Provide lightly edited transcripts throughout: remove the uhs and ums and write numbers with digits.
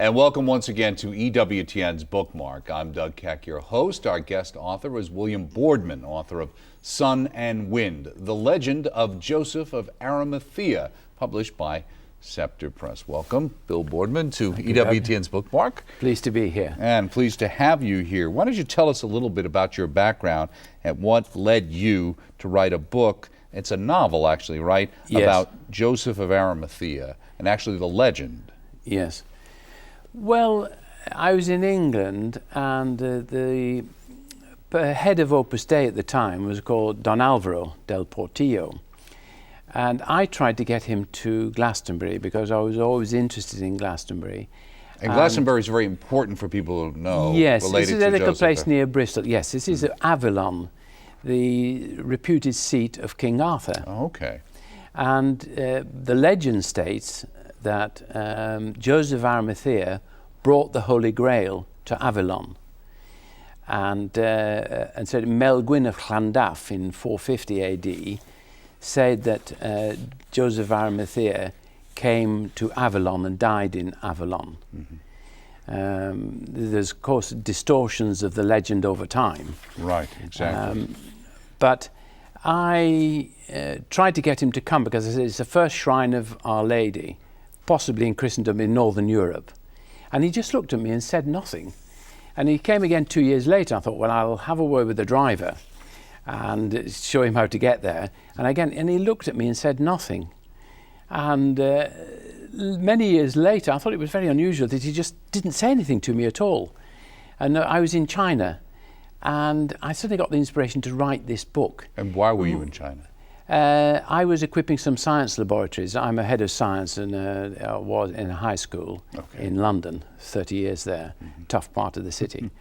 And welcome once again to EWTN's Bookmark. I'm Doug Keck, your host. Our guest author is William Boardman, author of Sun and Wind, The Legend of Joseph of Arimathea, published by Scepter Press. Welcome, Bill Boardman, to EWTN's Bookmark. Pleased to be here. And pleased to have you here. Why don't you tell us a little bit about your background and what led you to write a book? It's a novel, actually, right? Yes. About Joseph of Arimathea, and actually the legend. Yes. Well, I was in England, and the head of Opus Dei at the time was called Don Alvaro del Portillo. And I tried to get him to Glastonbury because I was always interested in Glastonbury. And Glastonbury is very important for people who know. Yes, related it's a to little Joseph. place near Bristol. Yes, this is Avalon, the reputed seat of King Arthur. Oh, okay. And the legend states that Joseph of Arimathea brought the Holy Grail to Avalon. And so Melgwyn of Llandaf in 450 AD said that Joseph of Arimathea came to Avalon and died in Avalon. Mm-hmm. There's, of course, distortions of the legend over time. Right, exactly. But I tried to get him to come because it's the first shrine of Our Lady, possibly in Christendom in Northern Europe. And he just looked at me and said nothing. And he came again 2 years later. I thought, well, I'll have a word with the driver and show him how to get there. And he looked at me and said nothing. And many years later, I thought it was very unusual that he just didn't say anything to me at all. And I was in China, and I suddenly got the inspiration to write this book. And why were you in China? I was equipping some science laboratories. I'm a head of science and was in a high school in London, 30 years there, tough part of the city.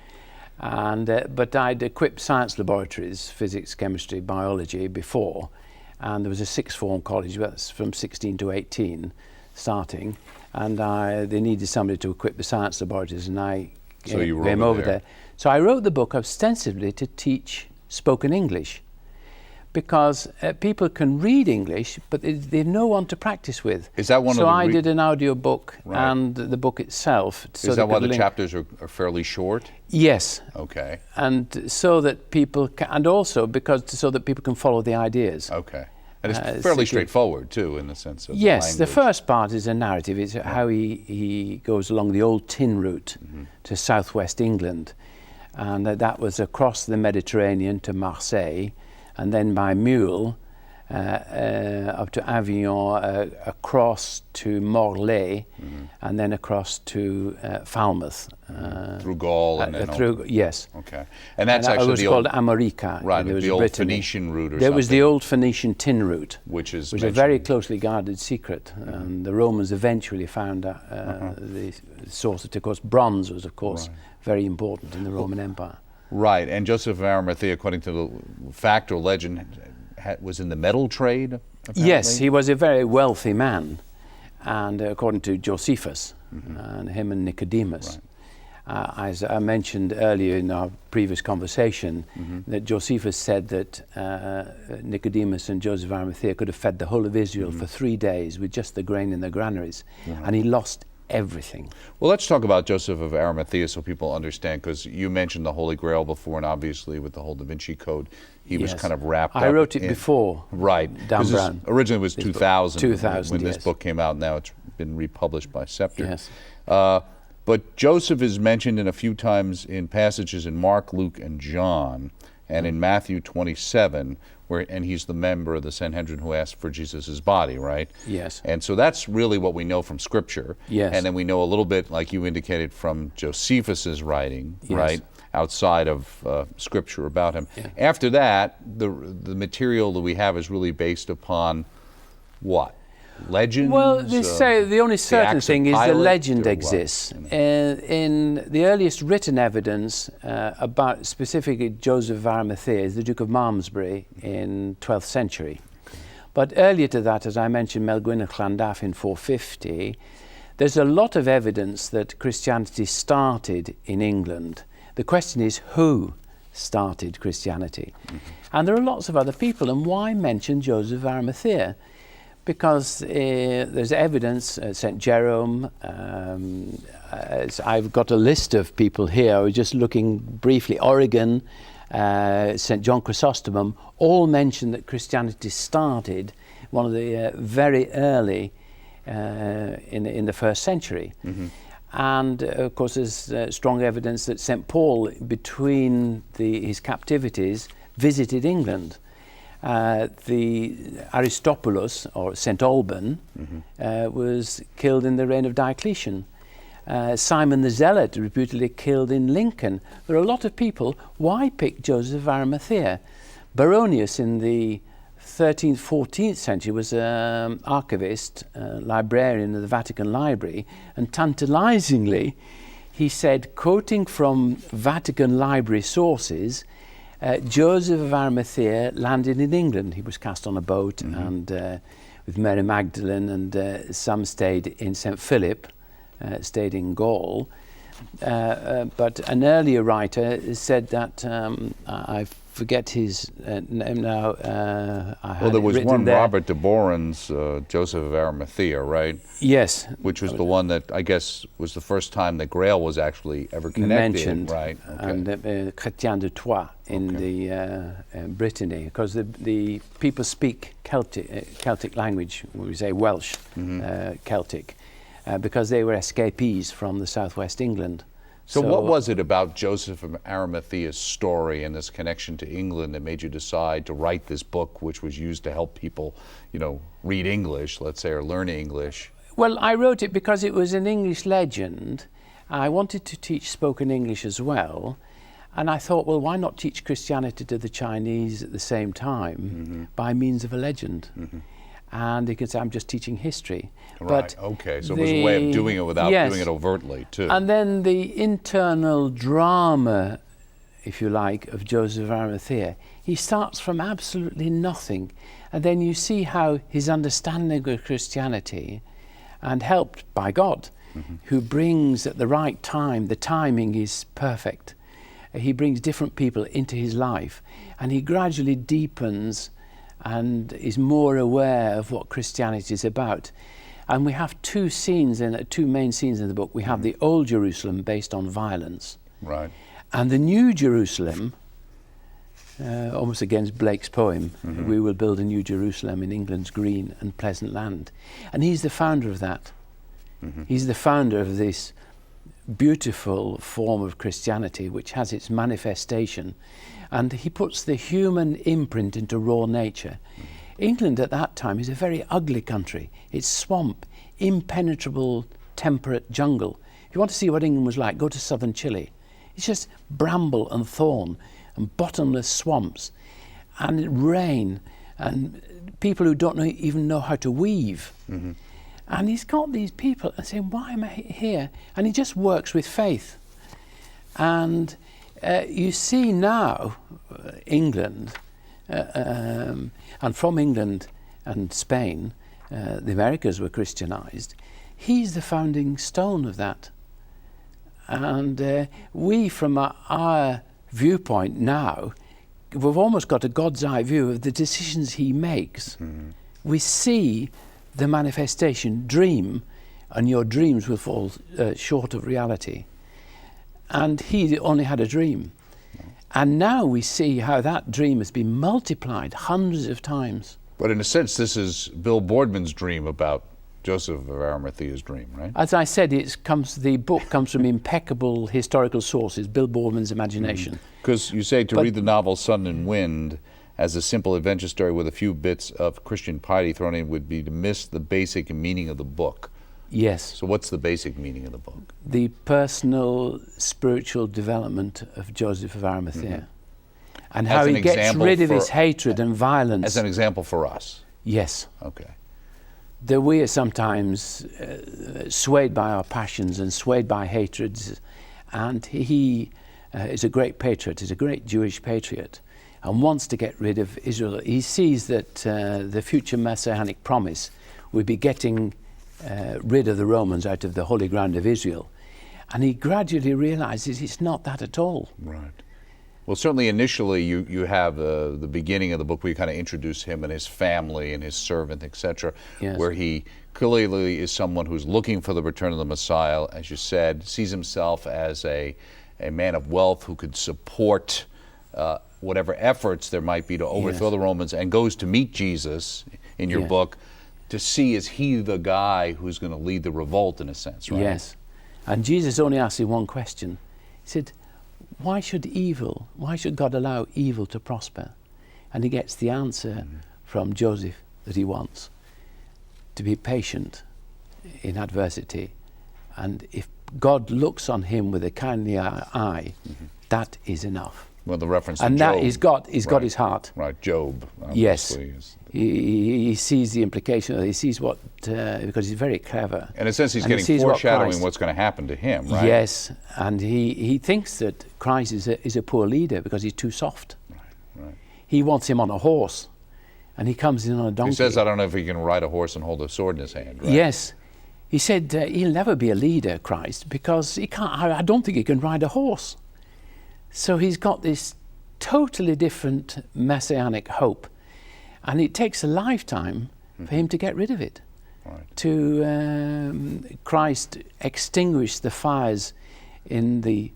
But I'd equipped science laboratories, physics, chemistry, biology before, and there was a sixth form college that's from 16 to 18 starting, and they needed somebody to equip the science laboratories, and I came over there. So I wrote the book ostensibly to teach spoken English, because people can read English, but they've no one to practice with. Is that one so of the I did an audio book, right. and the book itself. So is that why the chapters are fairly short? Yes. Okay. And so that people can, and also so that people can follow the ideas. Okay. And it's fairly straightforward too, in the sense of yes, the the first part is a narrative. It's how he goes along the old tin route to southwest England, and that was across the Mediterranean to Marseille, and then by mule up to Avignon, across to Morlaix, and then across to Falmouth. Through Gaul and then yes. Okay. And that's actually it was the called old, Amorica. right, There was the old Brittany. Phoenician route or There something. was the old Phoenician tin route, which is a very closely guarded secret. And the Romans eventually found the source. Of course, bronze was, of course, very important in the Roman Empire. Right, and Joseph of Arimathea, according to the fact or legend, was in the metal trade, apparently? Yes, he was a very wealthy man, and according to Josephus, and him and Nicodemus. Right. As I mentioned earlier in our previous conversation, that Josephus said that Nicodemus and Joseph of Arimathea could have fed the whole of Israel for 3 days with just the grain in the granaries, and he lost everything. Well, let's talk about Joseph of Arimathea so people understand, because you mentioned the Holy Grail before, and obviously with the whole Da Vinci Code, he was kind of wrapped up. I wrote it before. Right. Dan Brown. Originally it was 2000 when this yes. book came out. Now it's been republished by Scepter. Yes. But Joseph is mentioned in a few times in passages in Mark, Luke, and John, and in Matthew 27, and he's the member of the Sanhedrin who asked for Jesus' body, right? Yes. And so that's really what we know from Scripture. Yes. And then we know a little bit, like you indicated, from Josephus's writing, right? Outside of Scripture about him. Yeah. After that, the material that we have is really based upon what? Legends? Well, they say the only certain thing is the legend or exists. In the earliest written evidence about specifically Joseph of Arimathea is the Duke of Malmesbury in 12th century. But earlier to that, as I mentioned, Melgwyn of Llandaf in 450, there's a lot of evidence that Christianity started in England. The question is, who started Christianity? And there are lots of other people, and why mention Joseph of Arimathea? because there's evidence, St. Jerome, I've got a list of people here, I was just looking briefly, Origen, St. John Chrysostom, all mention that Christianity started one of the very early in the first century. And of course there's strong evidence that St. Paul, between his captivities, visited England. The Aristobulus, or St. Alban, was killed in the reign of Diocletian. Simon the Zealot, reputedly killed in Lincoln. There are a lot of people. Why pick Joseph of Arimathea? Baronius in the 13th, 14th century was an archivist, librarian of the Vatican Library, and tantalizingly, he said, quoting from Vatican Library sources, Joseph of Arimathea landed in England. He was cast on a boat and with Mary Magdalene, and some stayed in St. Philip, stayed in Gaul. But an earlier writer said that, I forget his name now. Well, there was one, Robert de Boron's Joseph of Arimathea, right? Yes. Which was the one that I guess was the first time the Grail was actually ever connected. Mentioned, right? Okay. And Chrétien de Troyes in the Brittany, because the people speak Celtic language, we say Welsh, Celtic, because they were escapees from the southwest England. So what was it about Joseph of Arimathea's story and this connection to England that made you decide to write this book, which was used to help people, read English, let's say, or learn English? Well, I wrote it because it was an English legend. I wanted to teach spoken English as well. And I thought, well, why not teach Christianity to the Chinese at the same time by means of a legend? And you can say, I'm just teaching history. Right, but okay, so it was a way of doing it without doing it overtly, too. And then the internal drama, if you like, of Joseph of Arimathea, he starts from absolutely nothing. And then you see how his understanding of Christianity, and helped by God, who brings at the right time, the timing is perfect. He brings different people into his life, and he gradually deepens and is more aware of what Christianity is about. And we have two main scenes in the book. We have the Old Jerusalem, based on violence. Right. And the New Jerusalem, almost against Blake's poem, we will build a new Jerusalem in England's green and pleasant land. And he's the founder of that. He's the founder of this beautiful form of Christianity, which has its manifestation. And he puts the human imprint into raw nature. England at that time is a very ugly country. It's swamp, impenetrable, temperate jungle. If you want to see what England was like, go to southern Chile. It's just bramble and thorn and bottomless swamps and rain and people who don't even know how to weave. And he's got these people and saying, why am I here? And he just works with faith. And you see now England, and from England and Spain, the Americas were Christianized. He's the founding stone of that. And we, from our viewpoint now, we've almost got a God's eye view of the decisions he makes. We see the manifestation, dream, and your dreams will fall short of reality. And he only had a dream. And now we see how that dream has been multiplied hundreds of times. But in a sense, this is Bill Boardman's dream about Joseph of Arimathea's dream, right? As I said, the book comes from impeccable historical sources, Bill Boardman's imagination. Because you say to read the novel Sun and Wind as a simple adventure story with a few bits of Christian piety thrown in would be to miss the basic meaning of the book. Yes. So what's the basic meaning of the book? The personal spiritual development of Joseph of Arimathea. And how he gets rid of his hatred and violence. As an example for us? Yes. Okay. That we are sometimes swayed by our passions and swayed by hatreds. And he is a great patriot, is a great Jewish patriot, and wants to get rid of Israel. He sees that the future messianic promise will be getting rid of the Romans out of the holy ground of Israel. And he gradually realizes it's not that at all. Right. Well, certainly initially you have the beginning of the book where you kind of introduce him and his family and his servant, etc., Yes. where he clearly is someone who's looking for the return of the Messiah, as you said, sees himself as a man of wealth who could support whatever efforts there might be to overthrow Yes. the Romans, and goes to meet Jesus in your Yeah. book to see, is he the guy who's going to lead the revolt in a sense, right? Yes. And Jesus only asked him one question. He said, why should God allow evil to prosper? And he gets the answer from Joseph that he wants: to be patient in adversity. And if God looks on him with a kindly eye, that is enough. Well, the reference And to Job. that is God. He's got his heart. Right, Job. Yes. Obviously, is- He sees the implication of it. He sees what, because he's very clever. In a sense, he's And he getting sees what foreshadowing Christ- what's going to happen to him, right? Yes, and he thinks that Christ is a poor leader because he's too soft. Right. He wants him on a horse, and he comes in on a donkey. He says, I don't know if he can ride a horse and hold a sword in his hand, right? Yes. He said he'll never be a leader, Christ, because he can't. I don't think he can ride a horse. So he's got this totally different messianic hope, and it takes a lifetime for him to get rid of it. Right. To Christ extinguish the fires in the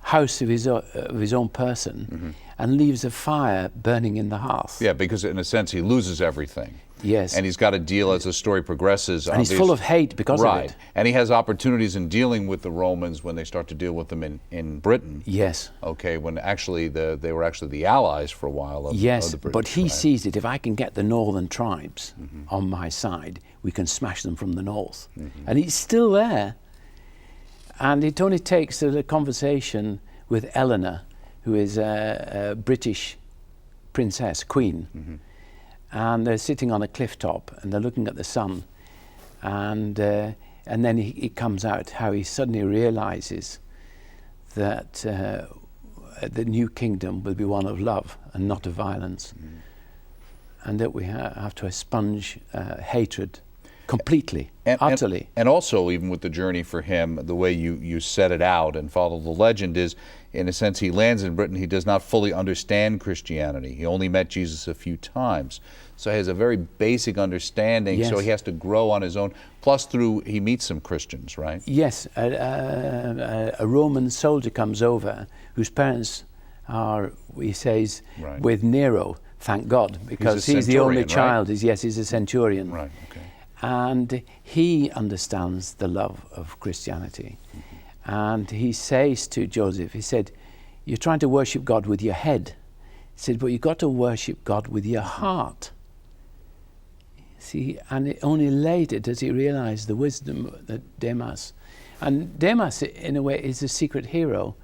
house of his own person, and leaves a fire burning in the hearth. Yeah, because in a sense, he loses everything. Yes. And he's got to deal as the story progresses. And he's full of hate because of right. it. And he has opportunities in dealing with the Romans when they start to deal with them in Britain. Yes. Okay, when actually they were actually the allies for a while of, Yes, of the British. but he right? sees it. If I can get the northern tribes on my side, we can smash them from the north. And he's still there. And it only takes a conversation with Eleanor, who is a British princess, queen. And they're sitting on a cliff top and they're looking at the sun. And then it comes out how he suddenly realizes that the new kingdom will be one of love and not of violence. And that we have to expunge hatred completely, utterly. And also, even with the journey for him, the way you set it out and follow the legend is, in a sense, he lands in Britain. He does not fully understand Christianity. He only met Jesus a few times. So he has a very basic understanding, Yes. so he has to grow on his own. Plus, he meets some Christians, right? Yes, a Roman soldier comes over whose parents are, he says, Right. with Nero, thank God, because he's the only centurion, right? child. He's a centurion. Right, okay. And he understands the love of Christianity. And he says to Joseph, he said, you're trying to worship God with your head. He said, but you've got to worship God with your heart. See, and only later does he realize the wisdom that Demas, and Demas in a way is a secret hero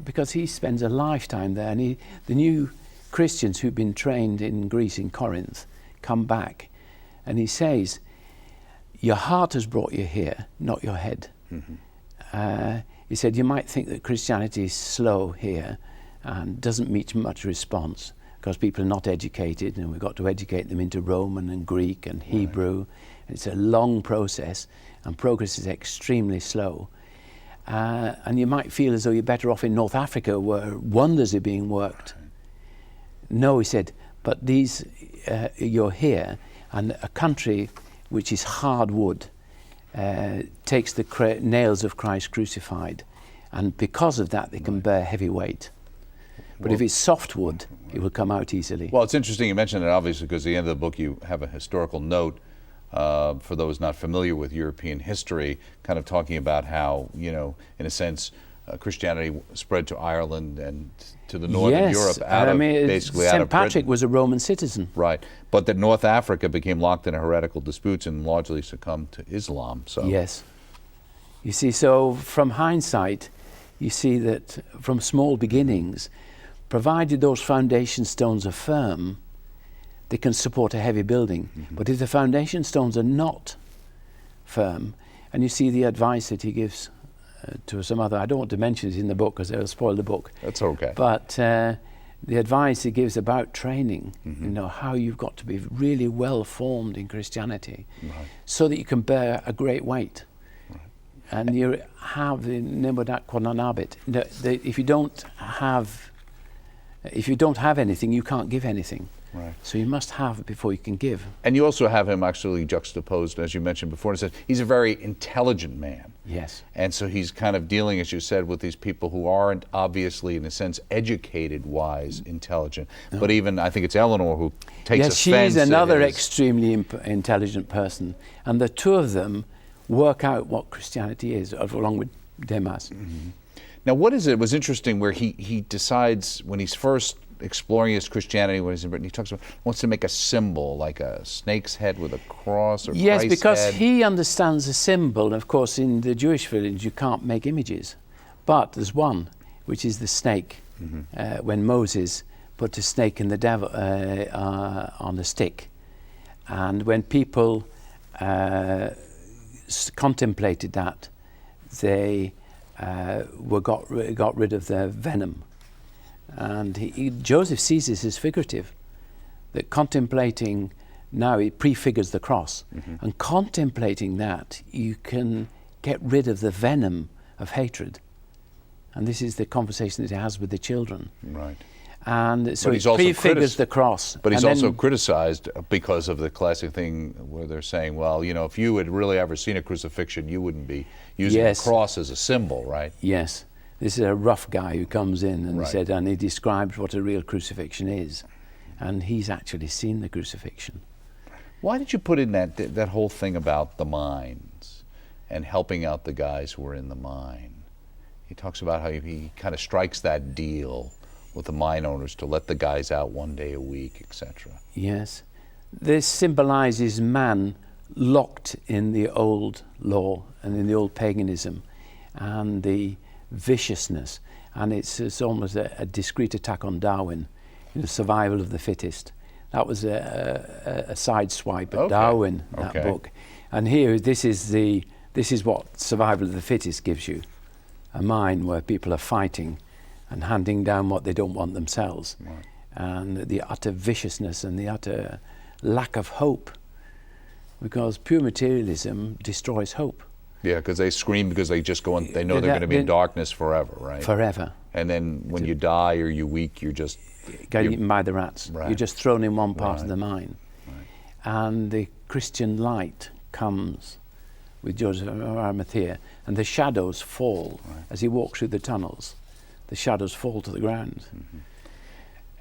because he spends a lifetime there, and the new Christians who've been trained in Greece, in Corinth, come back, and he says, your heart has brought you here, not your head. He said, you might think that Christianity is slow here and doesn't meet much response because people are not educated, and we've got to educate them into Roman and Greek and Hebrew. Right. And it's a long process, and progress is extremely slow. And you might feel as though you're better off in North Africa where wonders are being worked. Right. No, he said, but you're here, and a country which is hard wood takes the nails of Christ crucified, and because of that they can bear heavy weight. But if it's soft wood, it will come out easily. Well, it's interesting you mentioned it, obviously, because at the end of the book you have a historical note for those not familiar with European history, kind of talking about how, in a sense, Christianity spread to Ireland and to the northern Europe basically out of St. Patrick Britain. was a Roman citizen. Right, but that North Africa became locked in heretical disputes and largely succumbed to Islam. So yes. You see, so from hindsight, you see that from small beginnings, provided those foundation stones are firm, they can support a heavy building. But if the foundation stones are not firm, and you see the advice that he gives to some other, I don't want to mention it in the book because it'll spoil the book. That's okay. But the advice he gives about training, how you've got to be really well formed in Christianity, so that you can bear a great weight. And you have the Nebudat Quananabit. If you don't have If you don't have anything, you can't give anything. Right. So you must have before you can give. And you also have him actually juxtaposed, as you mentioned before, and said he's a very intelligent man. Yes. And so he's kind of dealing, as you said, with these people who aren't obviously, in a sense, educated, wise, intelligent. No. But even, I think it's Eleanor who takes offense. Yes, she's another extremely intelligent person. And the two of them work out what Christianity is, along with Demas. Mm-hmm. Now, what is it? It was interesting where he decides, when he's first exploring his Christianity, when he's in Britain, he talks about, wants to make a symbol, like a snake's head with a cross, or yes, Christ's because head. he understands a symbol. And of course, in the Jewish village, you can't make images. But there's one, which is the snake. Mm-hmm. When Moses put a snake in the devil on a stick. And when people contemplated that, they got rid of their venom. And Joseph sees this as figurative, that contemplating, now it prefigures the cross, and contemplating that, you can get rid of the venom of hatred. And this is the conversation that he has with the children. Right. And so it prefigures the cross. But he's also criticized because of the classic thing where they're saying, well, you know, if you had really ever seen a crucifixion, you wouldn't be using a cross as a symbol, right? Yes. This is a rough guy who comes in and right. and he describes what a real crucifixion is. And he's actually seen the crucifixion. Why did you put in that whole thing about the mines and helping out the guys who were in the mine? He talks about how he kind of strikes that deal with the mine owners to let the guys out one day a week, etc. Yes. This symbolizes man locked in the old law and in the old paganism and the viciousness. And it's almost a discrete attack on Darwin, survival of the fittest. That was a side swipe at Darwin, that book. And here, this is what survival of the fittest gives you. A mine where people are fighting and handing down what they don't want themselves. Right. And the utter viciousness and the utter lack of hope. Because pure materialism destroys hope. Yeah, because they scream because they just go on, they know they're going to be in darkness forever, right? Forever. And then when you die or you're weak, you're eaten by the rats. Right. You're just thrown in one part right. of the mine. Right. And the Christian light comes with Joseph of Arimathea, and the shadows fall right. as he walks through the tunnels. The shadows fall to the ground. Mm-hmm.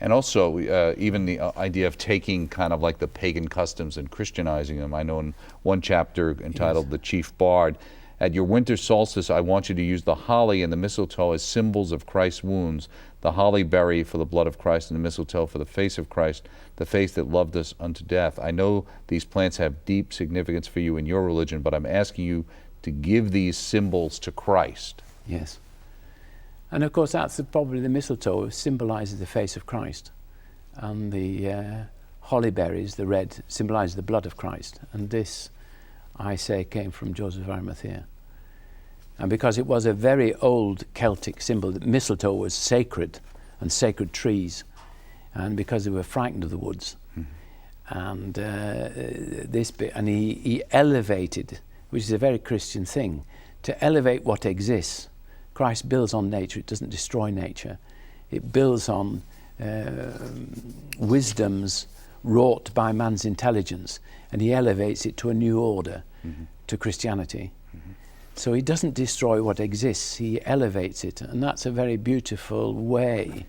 And also, even the idea of taking kind of like the pagan customs and Christianizing them. I know in one chapter entitled The Chief Bard, at your winter solstice, I want you to use the holly and the mistletoe as symbols of Christ's wounds, the holly berry for the blood of Christ and the mistletoe for the face of Christ, the face that loved us unto death. I know these plants have deep significance for you in your religion, but I'm asking you to give these symbols to Christ. Yes. And of course, that's probably the mistletoe symbolizes the face of Christ. And the holly berries, the red, symbolize the blood of Christ. And this, I say, came from Joseph of Arimathea. And because it was a very old Celtic symbol, that mistletoe was sacred and sacred trees. And because they were frightened of the woods. And he elevated, which is a very Christian thing, to elevate what exists. Christ builds on nature, it doesn't destroy nature. It builds on wisdoms wrought by man's intelligence, and he elevates it to a new order, to Christianity. So he doesn't destroy what exists, he elevates it, and that's a very beautiful way,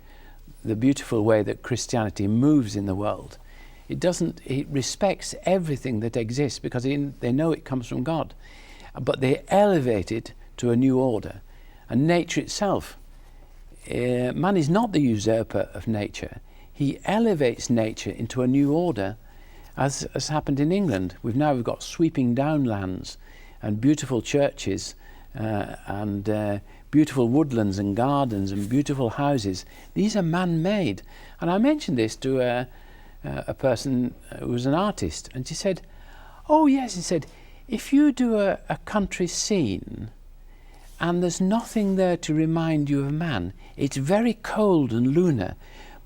the beautiful way that Christianity moves in the world. It respects everything that exists because they know it comes from God, but they elevate it to a new order. And nature itself, man is not the usurper of nature. He elevates nature into a new order, as has happened in England. We've got sweeping downlands and beautiful churches and beautiful woodlands and gardens and beautiful houses. These are man-made. And I mentioned this to a person who was an artist, and she said, oh yes, he said, if you do a country scene and there's nothing there to remind you of man, it's very cold and lunar.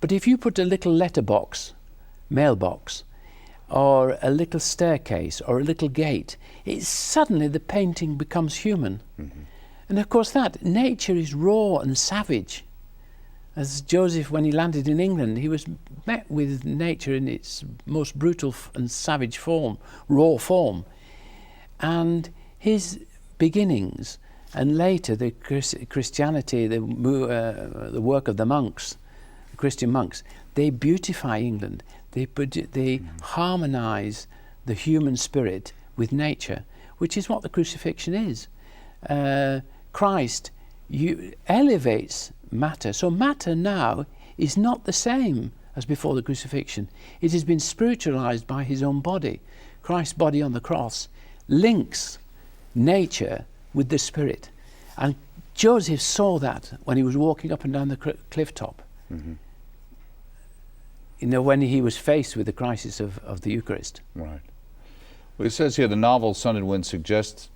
But if you put a little letterbox, mailbox, or a little staircase, or a little gate, suddenly the painting becomes human. And of course nature is raw and savage. as Joseph, when he landed in England, he was met with nature in its most brutal and savage form, raw form. And his beginnings, and later the Christianity, the work of the monks, the Christian monks, they beautify England. They harmonise the human spirit with nature, which is what the crucifixion is. Christ elevates matter. So matter now is not the same as before the crucifixion. It has been spiritualized by his own body. Christ's body on the cross links nature with the spirit. And Joseph saw that when he was walking up and down the cliff top. Mm-hmm. When he was faced with the crisis of the Eucharist. Right. Well, it says here, the novel Sun and Wind suggests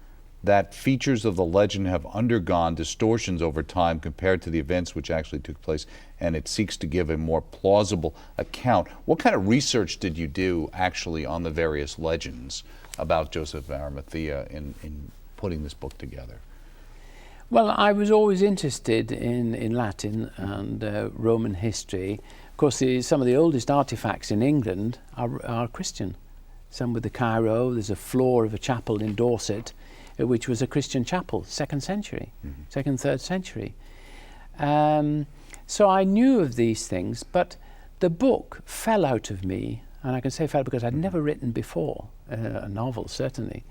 that features of the legend have undergone distortions over time compared to the events which actually took place, and it seeks to give a more plausible account. What kind of research did you do actually on the various legends about Joseph of Arimathea in putting this book together? Well, I was always interested in Latin and Roman history. Of course, some of the oldest artifacts in England are Christian. Some with the Cairo. There's a floor of a chapel in Dorset, which was a Christian chapel, 2nd century, 2nd, 3rd century. So I knew of these things, but the book fell out of me, and I can say fell because I'd never written before, a novel certainly,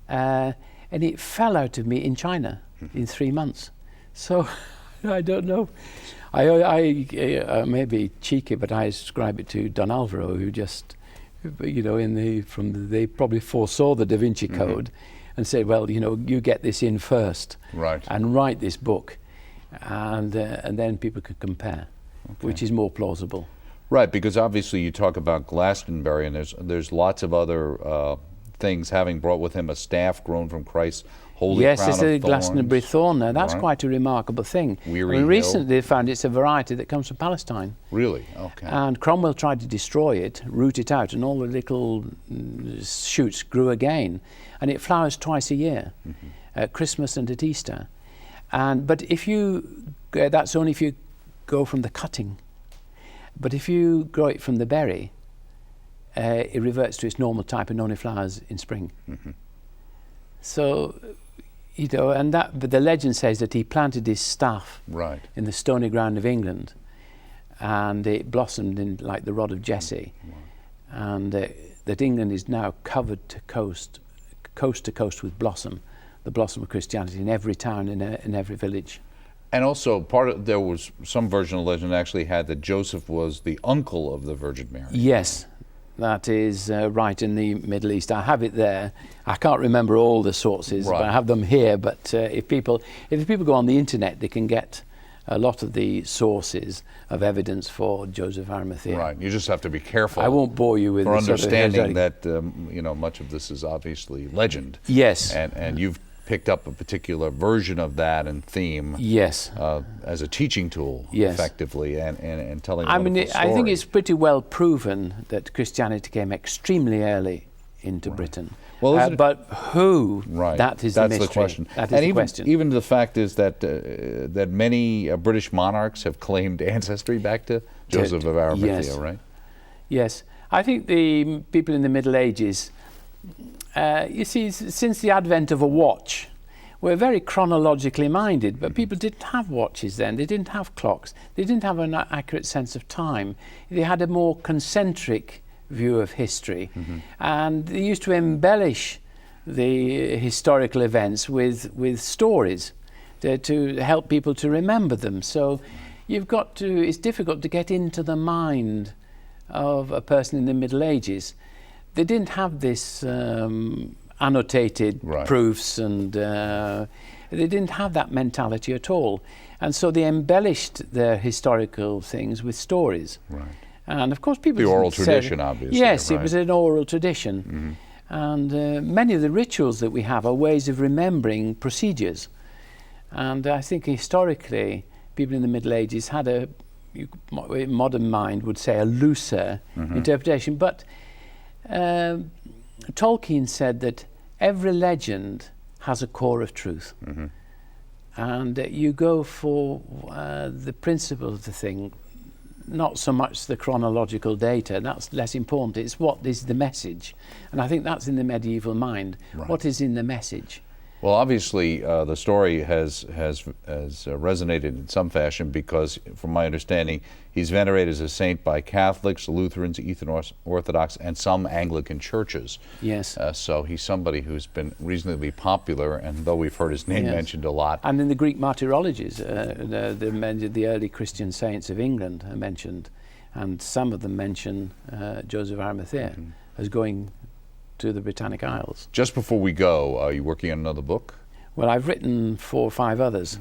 and it fell out of me in China in 3 months. So I don't know. I may be cheeky, but I ascribe it to Don Alvaro, who just, they probably foresaw the Da Vinci Code and said, well, you get this in first, right, and write this book, and then people could compare, which is more plausible. Right, because obviously you talk about Glastonbury, and there's lots of other things, having brought with him a staff grown from Christ's holy crown of thorns. Yes, it's a Glastonbury thorn now. That's quite a remarkable thing. Recently they found it's a variety that comes from Palestine. Really? Okay. And Cromwell tried to destroy it, root it out, and all the little shoots grew again. And it flowers twice a year, at Christmas and at Easter. But that's only if you go from the cutting. But if you grow it from the berry, it reverts to its normal type and only flowers in spring. So, but the legend says that he planted his staff in the stony ground of England, and it blossomed in like the rod of Jesse, and that England is now covered to coast to coast with blossom, the blossom of Christianity in every town, in every village. And also, there was some version of the legend actually had that Joseph was the uncle of the Virgin Mary. Yes, that is right in the Middle East. I have it there. I can't remember all the sources, but I have them here. But if people go on the internet, they can get a lot of the sources of evidence for Joseph of Arimathea. Right. You just have to be careful. I won't bore you with for understanding that much of this is obviously legend. Yes. And you've picked up a particular version of that and theme. Yes. As a teaching tool, effectively, and telling. I think it's pretty well proven that Christianity came extremely early into Britain. Well, but who? Right. That is That's the mystery. The question. That is the question. Even the fact is that that many British monarchs have claimed ancestry back to Joseph of Arimathea, right? Yes. I think the people in the Middle Ages, you see, since the advent of a watch, we're very chronologically minded, but people didn't have watches then. They didn't have clocks. They didn't have an accurate sense of time. They had a more concentric view of history, and they used to embellish the historical events with stories to help people to remember them. So it's difficult to get into the mind of a person in the Middle Ages. They didn't have this annotated proofs, and they didn't have that mentality at all. And so they embellished their historical things with stories. Right. And of course people... The oral tradition, obviously. Yes, it was an oral tradition. And many of the rituals that we have are ways of remembering procedures. And I think historically, people in the Middle Ages had a modern mind would say a looser interpretation. But Tolkien said that every legend has a core of truth. and you go for the principle of the thing, not so much the chronological data, that's less important, it's what is the message. And I think that's in the medieval mind. Right. What is in the message? Well, obviously, the story has resonated in some fashion because, from my understanding, he's venerated as a saint by Catholics, Lutherans, Eastern Orthodox, and some Anglican churches. Yes. So he's somebody who's been reasonably popular, and though we've heard his name mentioned a lot. And in the Greek martyrologies, the early Christian saints of England are mentioned, and some of them mention Joseph of Arimathea as going to the Britannic Isles. Just before we go, are you working on another book? Well, I've written 4 or 5 others.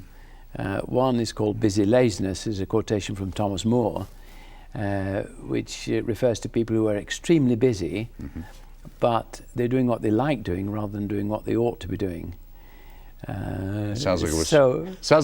One is called Busy Laziness, is a quotation from Thomas More, which refers to people who are extremely busy, but they're doing what they like doing rather than doing what they ought to be doing. Sounds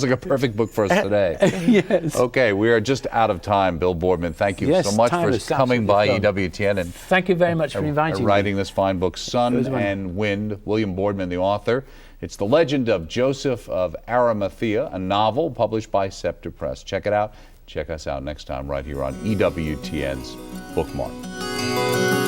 like a perfect book for us today. Yes. Okay, we are just out of time. Bill Boardman, thank you so much for coming by EWTN and thank you very much for inviting me. Writing this fine book, Sun and Wind. William Boardman, the author. It's The Legend of Joseph of Arimathea, a novel published by Scepter Press. Check it out. Check us out next time right here on EWTN's Bookmark.